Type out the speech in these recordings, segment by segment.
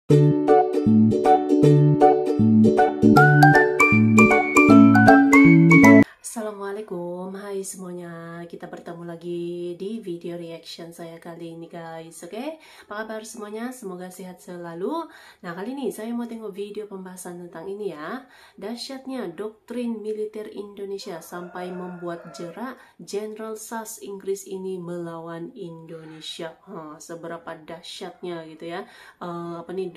Assalamualaikum, hai semuanya. Kita bertemu lagi di video reaction saya kali ini guys. Oke, apa kabar semuanya? Semoga sehat selalu. Nah, kali ini saya mau tengok video pembahasan tentang ini ya. Dahsyatnya doktrin militer Indonesia sampai membuat jerak Jenderal SAS Inggris ini melawan Indonesia. Seberapa dahsyatnya gitu ya.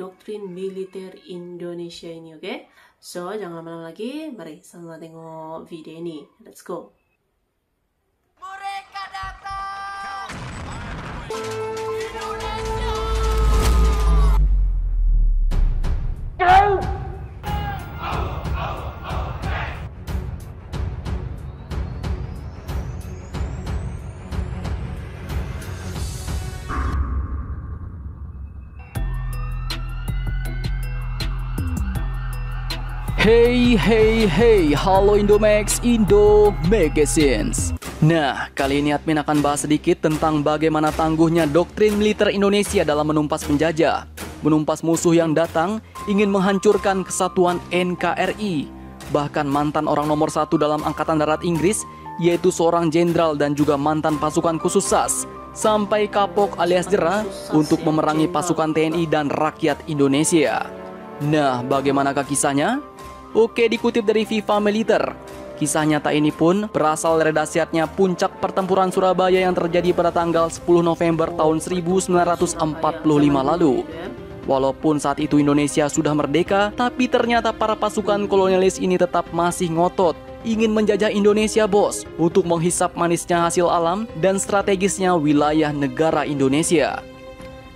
Doktrin militer Indonesia ini, oke? So, jangan lama-lama lagi, mari sama tengok video ini. Let's go. Mereka datang! Indonesia! Hey, halo Indomax, Indo Magazines. Nah, kali ini admin akan bahas sedikit tentang bagaimana tangguhnya doktrin militer Indonesia dalam menumpas penjajah, menumpas musuh yang datang ingin menghancurkan kesatuan NKRI. Bahkan mantan orang nomor 1 dalam Angkatan Darat Inggris, yaitu seorang jenderal dan juga mantan pasukan khusus SAS, sampai kapok alias jera untuk memerangi pasukan TNI dan rakyat Indonesia. Nah, bagaimanakah kisahnya? Oke, dikutip dari Viva Militer. Kisah nyata ini pun berasal dari dahsyatnya puncak pertempuran Surabaya yang terjadi pada tanggal 10 November tahun 1945 lalu. Walaupun saat itu Indonesia sudah merdeka, tapi ternyata para pasukan kolonialis ini tetap masih ngotot ingin menjajah Indonesia, bos, untuk menghisap manisnya hasil alam dan strategisnya wilayah negara Indonesia.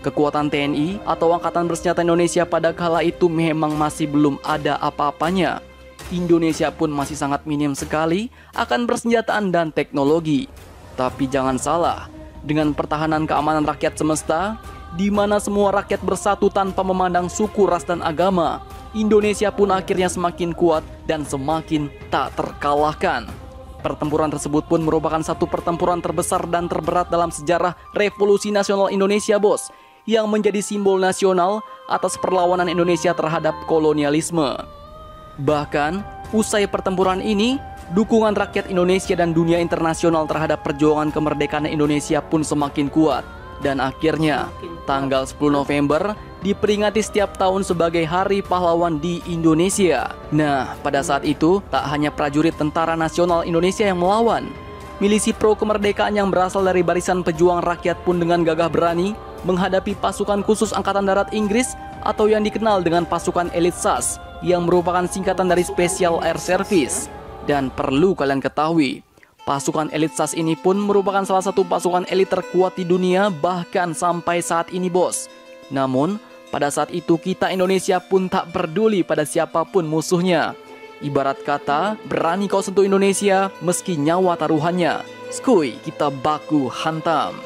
Kekuatan TNI atau Angkatan Bersenjata Indonesia pada kala itu memang masih belum ada apa-apanya. Indonesia pun masih sangat minim sekali akan persenjataan dan teknologi. Tapi jangan salah, dengan pertahanan keamanan rakyat semesta, di mana semua rakyat bersatu tanpa memandang suku, ras, dan agama, Indonesia pun akhirnya semakin kuat dan semakin tak terkalahkan. Pertempuran tersebut pun merupakan satu pertempuran terbesar dan terberat dalam sejarah Revolusi Nasional Indonesia, bos, yang menjadi simbol nasional atas perlawanan Indonesia terhadap kolonialisme. Bahkan, usai pertempuran ini, dukungan rakyat Indonesia dan dunia internasional terhadap perjuangan kemerdekaan Indonesia pun semakin kuat. Dan akhirnya, tanggal 10 November diperingati setiap tahun sebagai Hari Pahlawan di Indonesia. Nah, pada saat itu, tak hanya prajurit Tentara Nasional Indonesia yang melawan. Milisi pro kemerdekaan yang berasal dari barisan pejuang rakyat pun dengan gagah berani menghadapi pasukan khusus Angkatan Darat Inggris atau yang dikenal dengan pasukan elit SAS yang merupakan singkatan dari Special Air Service. Dan perlu kalian ketahui, pasukan elit SAS ini pun merupakan salah satu pasukan elit terkuat di dunia bahkan sampai saat ini, bos. Namun, pada saat itu kita Indonesia pun tak peduli pada siapapun musuhnya. Ibarat kata, berani kau sentuh Indonesia meski nyawa taruhannya. Skuy, kita baku hantam.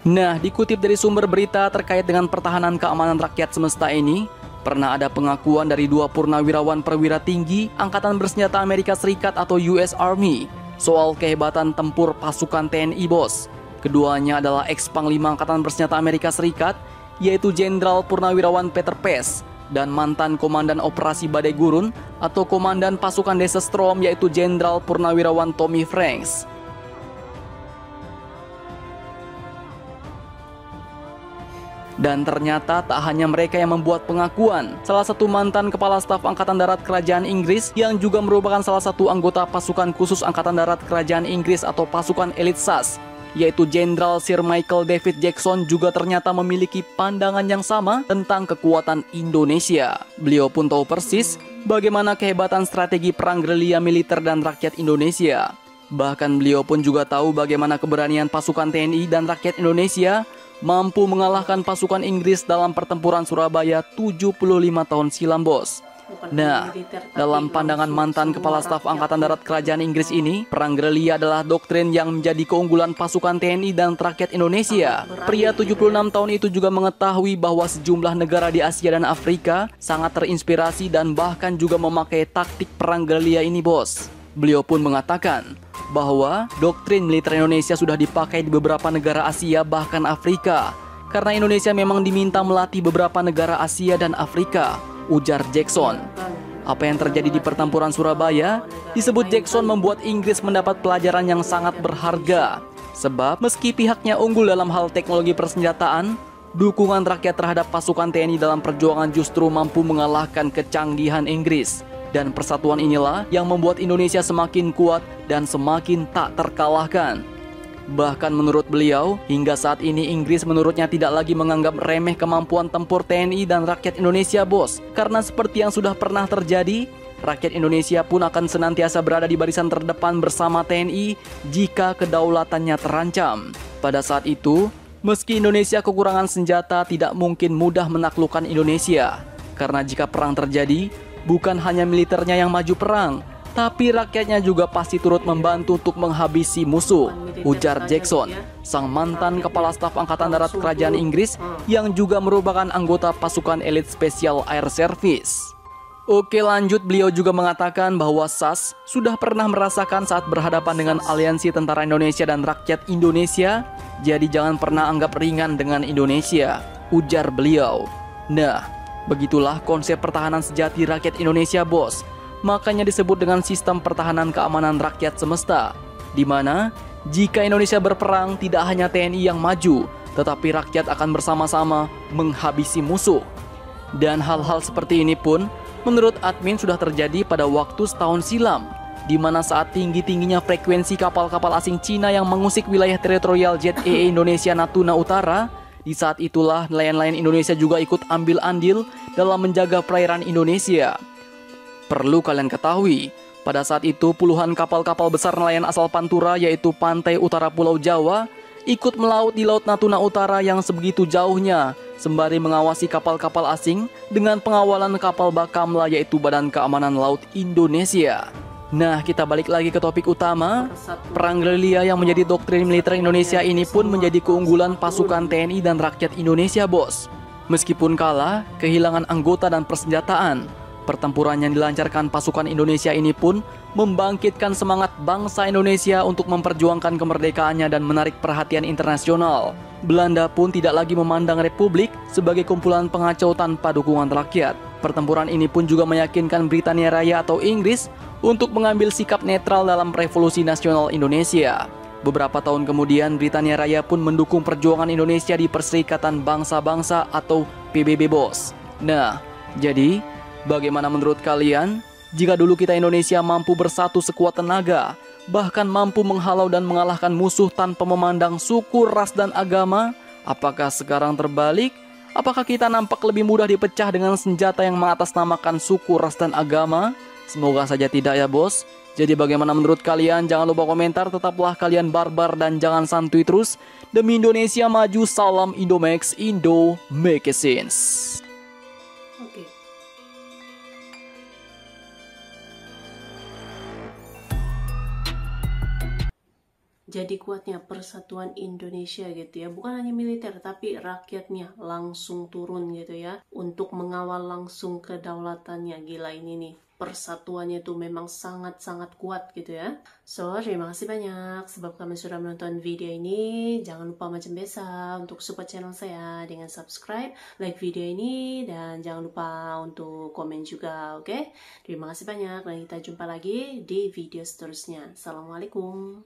Nah, dikutip dari sumber berita terkait dengan pertahanan keamanan rakyat semesta ini, pernah ada pengakuan dari 2 purnawirawan perwira tinggi Angkatan Bersenjata Amerika Serikat atau US Army soal kehebatan tempur pasukan TNI, bos. Keduanya adalah ex-Panglima Angkatan Bersenjata Amerika Serikat, yaitu Jenderal Purnawirawan Peter Pace, dan mantan Komandan Operasi Badai Gurun atau Komandan Pasukan Desert Storm, yaitu Jenderal Purnawirawan Tommy Franks. Dan ternyata tak hanya mereka yang membuat pengakuan. Salah satu mantan Kepala Staf Angkatan Darat Kerajaan Inggris yang juga merupakan salah satu anggota pasukan khusus Angkatan Darat Kerajaan Inggris atau pasukan elit SAS, yaitu Jenderal Sir Michael David Jackson, juga ternyata memiliki pandangan yang sama tentang kekuatan Indonesia. Beliau pun tahu persis bagaimana kehebatan strategi perang gerilya militer dan rakyat Indonesia. Bahkan beliau pun juga tahu bagaimana keberanian pasukan TNI dan rakyat Indonesia mampu mengalahkan pasukan Inggris dalam pertempuran Surabaya 75 tahun silam, bos. Nah, dalam pandangan mantan Kepala Staf Angkatan Darat Kerajaan Inggris ini, perang gerilya adalah doktrin yang menjadi keunggulan pasukan TNI dan rakyat Indonesia. Pria 76 tahun itu juga mengetahui bahwa sejumlah negara di Asia dan Afrika sangat terinspirasi dan bahkan juga memakai taktik perang gerilya ini, bos. Beliau pun mengatakan bahwa doktrin militer Indonesia sudah dipakai di beberapa negara Asia bahkan Afrika. karena Indonesia memang diminta melatih beberapa negara Asia dan Afrika, ujar Jackson. Apa yang terjadi di pertempuran Surabaya, disebut Jackson membuat Inggris mendapat pelajaran yang sangat berharga. Sebab meski pihaknya unggul dalam hal teknologi persenjataan, dukungan rakyat terhadap pasukan TNI dalam perjuangan justru mampu mengalahkan kecanggihan Inggris. Dan persatuan inilah yang membuat Indonesia semakin kuat dan semakin tak terkalahkan. Bahkan menurut beliau, hingga saat ini Inggris menurutnya tidak lagi menganggap remeh kemampuan tempur TNI dan rakyat Indonesia, bos. Karena seperti yang sudah pernah terjadi, rakyat Indonesia pun akan senantiasa berada di barisan terdepan bersama TNI jika kedaulatannya terancam. Pada saat itu, meski Indonesia kekurangan senjata, tidak mungkin mudah menaklukkan Indonesia. Karena jika perang terjadi, bukan hanya militernya yang maju perang, tapi rakyatnya juga pasti turut membantu untuk menghabisi musuh, ujar Jackson, sang mantan kepala staf Angkatan Darat Kerajaan Inggris yang juga merupakan anggota pasukan elit Special Air Service. Oke, lanjut, beliau juga mengatakan bahwa SAS sudah pernah merasakan saat berhadapan dengan aliansi tentara Indonesia dan rakyat Indonesia, jadi jangan pernah anggap ringan dengan Indonesia, ujar beliau. Nah, begitulah konsep pertahanan sejati rakyat Indonesia, bos. Makanya disebut dengan sistem pertahanan keamanan rakyat semesta, di mana jika Indonesia berperang tidak hanya TNI yang maju, tetapi rakyat akan bersama-sama menghabisi musuh. Dan hal-hal seperti ini pun menurut admin sudah terjadi pada waktu setahun silam, di mana saat tinggi-tingginya frekuensi kapal-kapal asing Cina yang mengusik wilayah teritorial ZEE Indonesia Natuna Utara, di saat itulah nelayan-nelayan Indonesia juga ikut ambil andil dalam menjaga perairan Indonesia. Perlu kalian ketahui, pada saat itu puluhan kapal-kapal besar nelayan asal Pantura yaitu pantai utara Pulau Jawa ikut melaut di Laut Natuna Utara yang sebegitu jauhnya, sembari mengawasi kapal-kapal asing dengan pengawalan kapal Bakamla yaitu Badan Keamanan Laut Indonesia. Nah, kita balik lagi ke topik utama. Perang gerilya yang menjadi doktrin militer Indonesia ini pun menjadi keunggulan pasukan TNI dan rakyat Indonesia, bos. Meskipun kalah, kehilangan anggota dan persenjataan, pertempuran yang dilancarkan pasukan Indonesia ini pun membangkitkan semangat bangsa Indonesia untuk memperjuangkan kemerdekaannya dan menarik perhatian internasional. Belanda pun tidak lagi memandang Republik sebagai kumpulan pengacau tanpa dukungan rakyat. Pertempuran ini pun juga meyakinkan Britania Raya atau Inggris untuk mengambil sikap netral dalam Revolusi Nasional Indonesia. Beberapa tahun kemudian, Britania Raya pun mendukung perjuangan Indonesia di Perserikatan Bangsa-Bangsa atau PBB, bos. Nah, jadi bagaimana menurut kalian? Jika dulu kita Indonesia mampu bersatu sekuat tenaga, bahkan mampu menghalau dan mengalahkan musuh tanpa memandang suku, ras, dan agama, apakah sekarang terbalik? Apakah kita nampak lebih mudah dipecah dengan senjata yang mengatasnamakan suku, ras, dan agama? Semoga saja tidak ya, bos. Jadi bagaimana menurut kalian? Jangan lupa komentar, tetaplah kalian barbar dan jangan santuy terus. Demi Indonesia maju, salam Indomax, Indo make sense. Oke. Jadi kuatnya persatuan Indonesia gitu ya, bukan hanya militer tapi rakyatnya langsung turun gitu ya untuk mengawal langsung kedaulatannya. Gila ini nih, persatuannya tuh memang sangat-sangat kuat gitu ya. So, terima kasih banyak sebab kalian sudah menonton video ini. Jangan lupa macam biasa untuk support channel saya dengan subscribe, like video ini, dan jangan lupa untuk komen juga, oke? Terima kasih banyak dan kita jumpa lagi di video seterusnya. Assalamualaikum.